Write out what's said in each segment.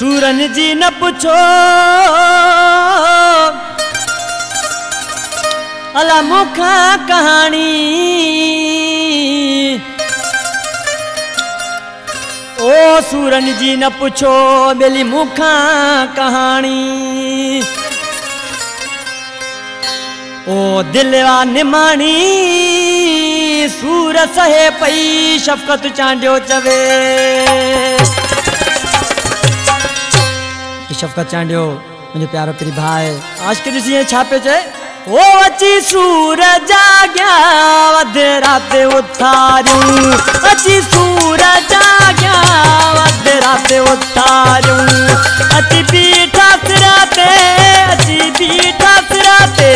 सूरन जी न पुछो अला मुखा कहानी ओ सूरन जी न पुछो बेली मुखा कहानी ओ दिलवा निमाणी सूर सहे पई शफकत चांडियो चवे शफकत चांडियो मुझे प्यारो प्री भाई आज के दिसी छापे चे ओ अची सूर जाग्या वध रात उतारू अची सूर जाग्या वध रात उतारू अची बीठा सिराते अची बीठा सिराते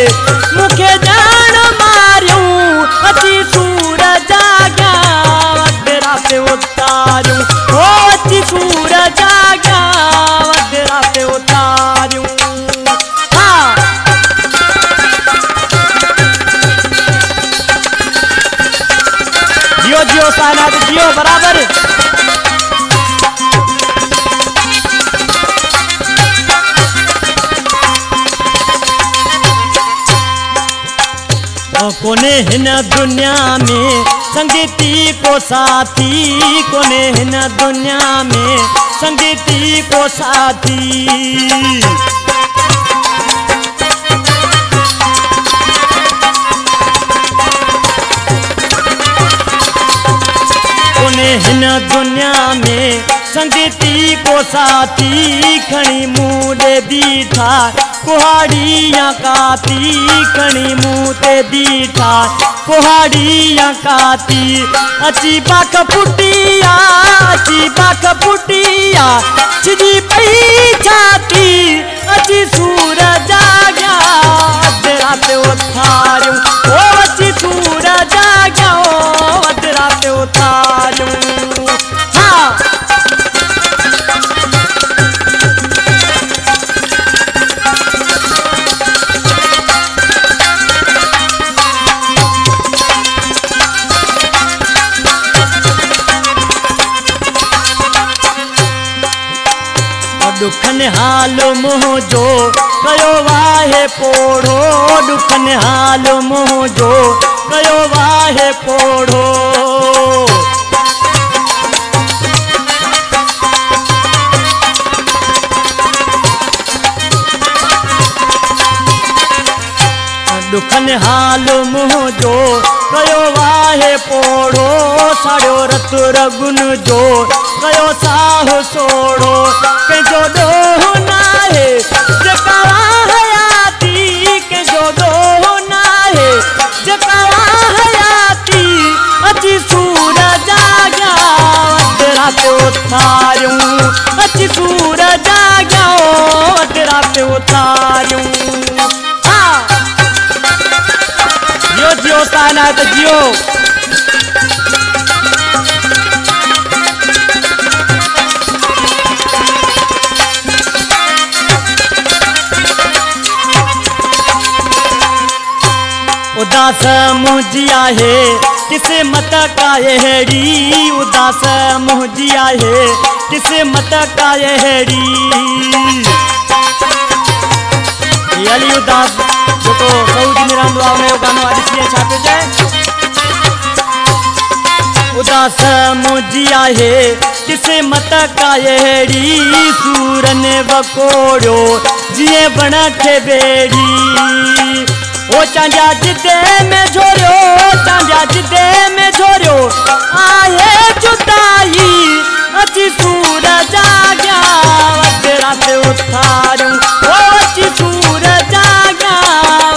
मुखे जान मारियूं अची सूर जाग्या वध रात उतारू ओ अची सूर जाग्या वध रात उतारू जियो जियो साना जियो बराबर कोने हिन दुनिया में संगीती को साथी कोने हिन दुनिया में संगीती को साथी कोने हिन दुनिया में संगीती को साथी खणी मुँह बीठा कुहाड़ियाँ काती खणी मुँह ते बीठा कुहाड़ियाँ काती अची पाख पुटिया अची पाख पुटिया छिजी पई छाती अची सूर जाग्या अध रात उतारूं ओ अची सूर जाग्या अध रात उतारूं हाँ दुखन हाल मोह जो कयो वाहे पोड़ो दुखन हाल मोह जो कयो वाहे पोड़ो दुखन हाल मोह जो कयो वाहे पोड़ो साड़ो रत रगुन जो कयो साह सोड़ो कंहिंजो ॾोह नाहे जेका हयाती कंहिंजो ॾोह नाहे जेका हयाती अची सूर जाग्या वध रात उतारूं अची सूर जाग्या वध रात उतारूं हाँ जियो जियो साना त जियो उदास मुझी आहे किसे मत काए हेड़ी उदास मुझी आहे किसे मत काए हेड़ी याली उदास जो तो सऊदी में रहंदो आहे उनजो गानो ॾिसी छापे जाए उदास मुझी आहे किसे मत काए हेड़ी सूरन वकोड़ो जिए बण खे बेड़ी ओ चांजा जिदे में झोरियो चांजा जिदे में झोरियो आहे जुदाई अची सूर जाग्या वध रात उतारूं ओ अची सूर जाग्या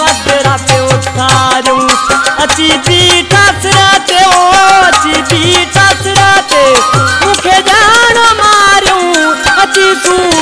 वध रात उतारूं अची बीठा सिराते ओ अची बीठा सिराते मुखे जान मारियूं अची सूर